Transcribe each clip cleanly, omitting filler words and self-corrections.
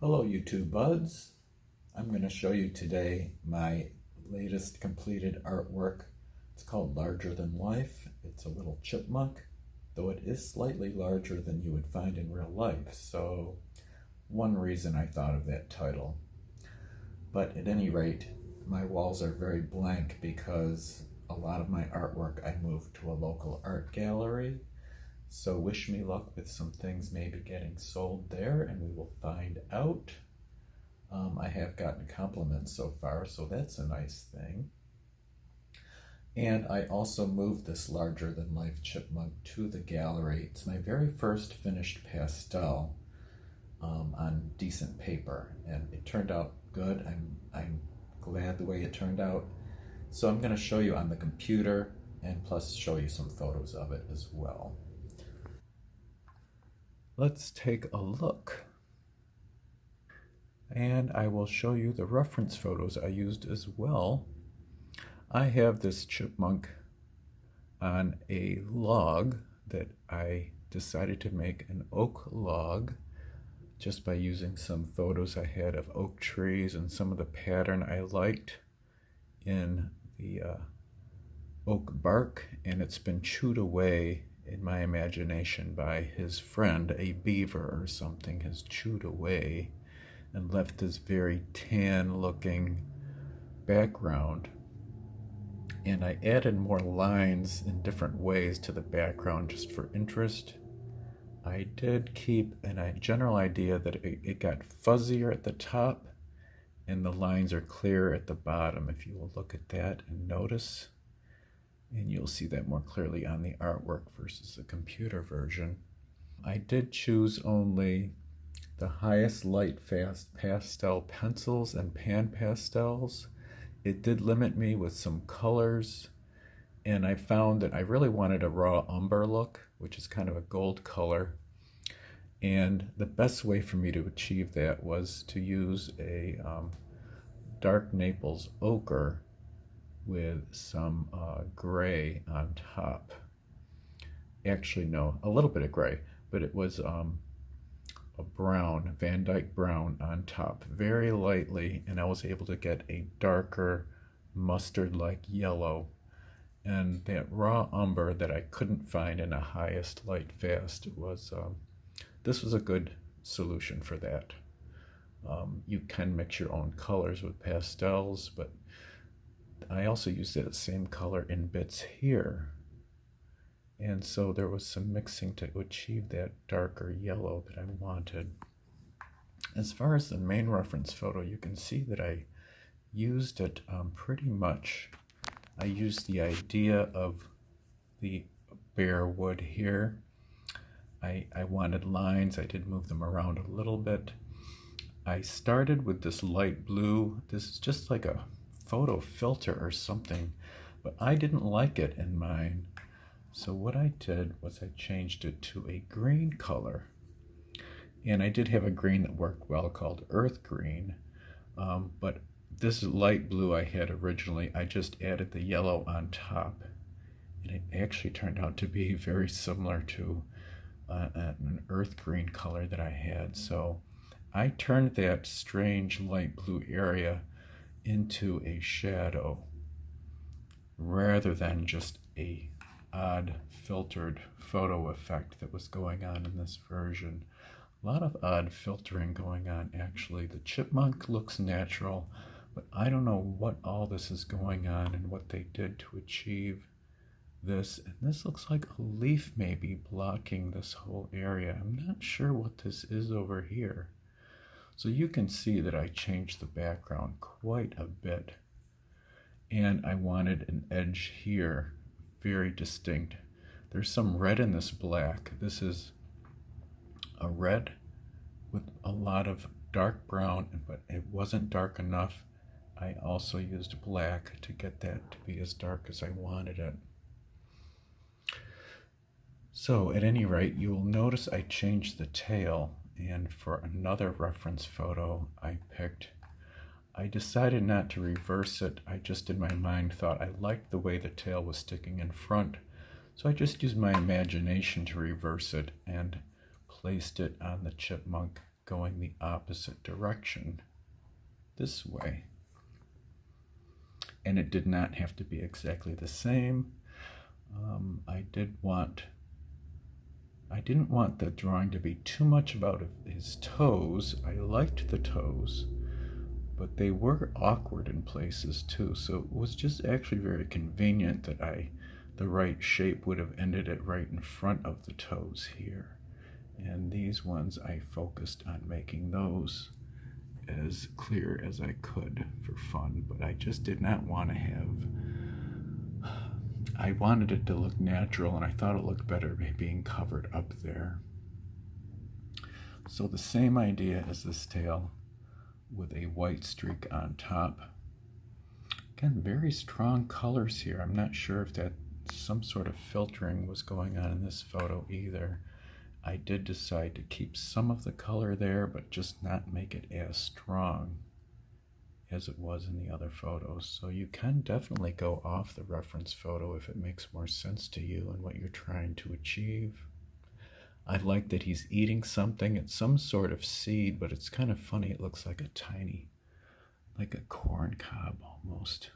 Hello YouTube buds. I'm going to show you today my latest completed artwork. It's called Larger Than Life. It's a little chipmunk, though it is slightly larger than you would find in real life. So one reason I thought of that title. But at any rate, my walls are very blank because a lot of my artwork I moved to a local art gallery. So wish me luck with some things maybe getting sold there, and we will find out. I have gotten compliments so far, so that's a nice thing. And I also moved this larger than life chipmunk to the gallery. It's my very first finished pastel on decent paper, and it turned out good. I'm glad the way it turned out. So I'm going to show you on the computer and plus show you some photos of it as well. Let's take a look. And I will show you the reference photos I used as well. I have this chipmunk on a log that I decided to make an oak log just by using some photos I had of oak trees and some of the pattern I liked in the oak bark, and it's been chewed away in my imagination by his friend. A beaver or something has chewed away and left this very tan looking background, and I added more lines in different ways to the background just for interest. I did keep a general idea that it got fuzzier at the top and the lines are clear at the bottom, if you will look at that and notice. And you'll see that more clearly on the artwork versus the computer version. I did choose only the highest lightfast pastel pencils and pan pastels. It did limit me with some colors, and I found that I really wanted a raw umber look, which is kind of a gold color. And the best way for me to achieve that was to use a dark Naples ochre with some gray on top. Actually, no, a little bit of gray, but it was a brown, Van Dyke brown on top, very lightly, and I was able to get a darker mustard-like yellow. And that raw umber that I couldn't find in a highest light fast was, this was a good solution for that. You can mix your own colors with pastels, but I also used that same color in bits here, and so there was some mixing to achieve that darker yellow that I wanted. As far as the main reference photo, you can see that I used it pretty much. I used the idea of the bare wood here. I wanted lines. I did move them around a little bit. I started with this light blue. This is just like a photo filter or something, but I didn't like it in mine. So what I did was I changed it to a green color. And I did have a green that worked well called earth green, but this light blue I had originally, I just added the yellow on top. And it actually turned out to be very similar to an earth green color that I had. So I turned that strange light blue area into a shadow rather than just a odd filtered photo effect that was going on in this version. A lot of odd filtering going on actually. The chipmunk looks natural, but I don't know what all this is going on and what they did to achieve this. And this looks like a leaf maybe blocking this whole area. I'm not sure what this is over here. So you can see that I changed the background quite a bit. And I wanted an edge here, very distinct. There's some red in this black. This is a red with a lot of dark brown, but it wasn't dark enough. I also used black to get that to be as dark as I wanted it. So at any rate, you will notice I changed the tail. And for another reference photo I decided not to reverse it. I just in my mind thought I liked the way the tail was sticking in front. So I just used my imagination to reverse it and placed it on the chipmunk going the opposite direction this way. And it did not have to be exactly the same. I didn't want the drawing to be too much about his toes. I liked the toes, but they were awkward in places too. So it was just actually very convenient that the right shape would have ended it right in front of the toes here. And these ones, I focused on making those as clear as I could for fun, but I just did not want to I wanted it to look natural, and I thought it looked better by being covered up there. So the same idea as this tail with a white streak on top. Again, very strong colors here. I'm not sure if that some sort of filtering was going on in this photo either. I did decide to keep some of the color there, but just not make it as strong as it was in the other photos. So you can definitely go off the reference photo if it makes more sense to you and what you're trying to achieve. I like that he's eating something. It's some sort of seed, but it's kind of funny. It looks like like a corn cob almost.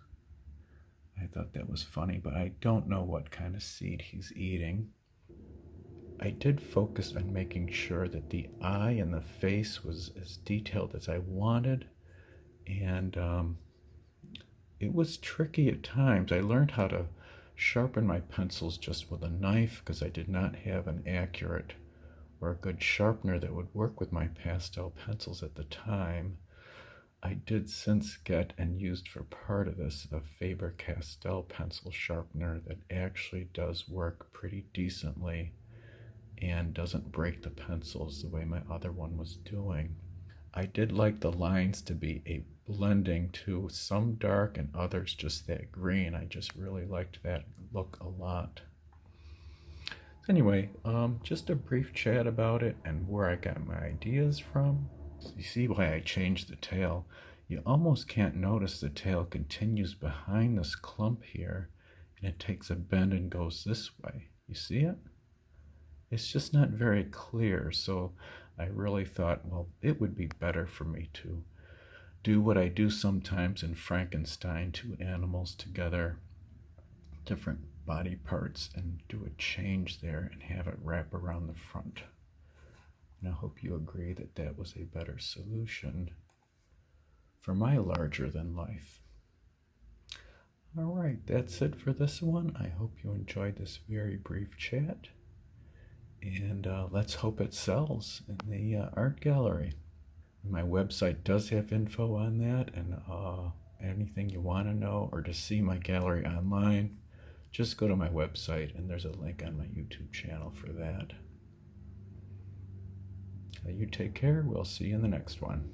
I thought that was funny, but I don't know what kind of seed he's eating. I did focus on making sure that the eye and the face was as detailed as I wanted, and it was tricky at times. I learned how to sharpen my pencils just with a knife because I did not have an accurate or a good sharpener that would work with my pastel pencils at the time. I did since get and used for part of this a Faber Castell pencil sharpener that actually does work pretty decently and doesn't break the pencils the way my other one was doing. I did like the lines to be a blending to some dark and others just that green. I just really liked that look a lot. Anyway, just a brief chat about it and where I got my ideas from. You see why I changed the tail. You almost can't notice the tail continues behind this clump here, and it takes a bend and goes this way. You see it? It's just not very clear, so I really thought, well, it would be better for me to do what I do sometimes in Frankenstein, two animals together, different body parts, and do a change there and have it wrap around the front. And I hope you agree that that was a better solution for my larger than life. All right, that's it for this one. I hope you enjoyed this very brief chat. And let's hope it sells in the art gallery. My website does have info on that, and anything you want to know or to see my gallery online, just go to my website, and there's a link on my YouTube channel for that. You take care. We'll see you in the next one.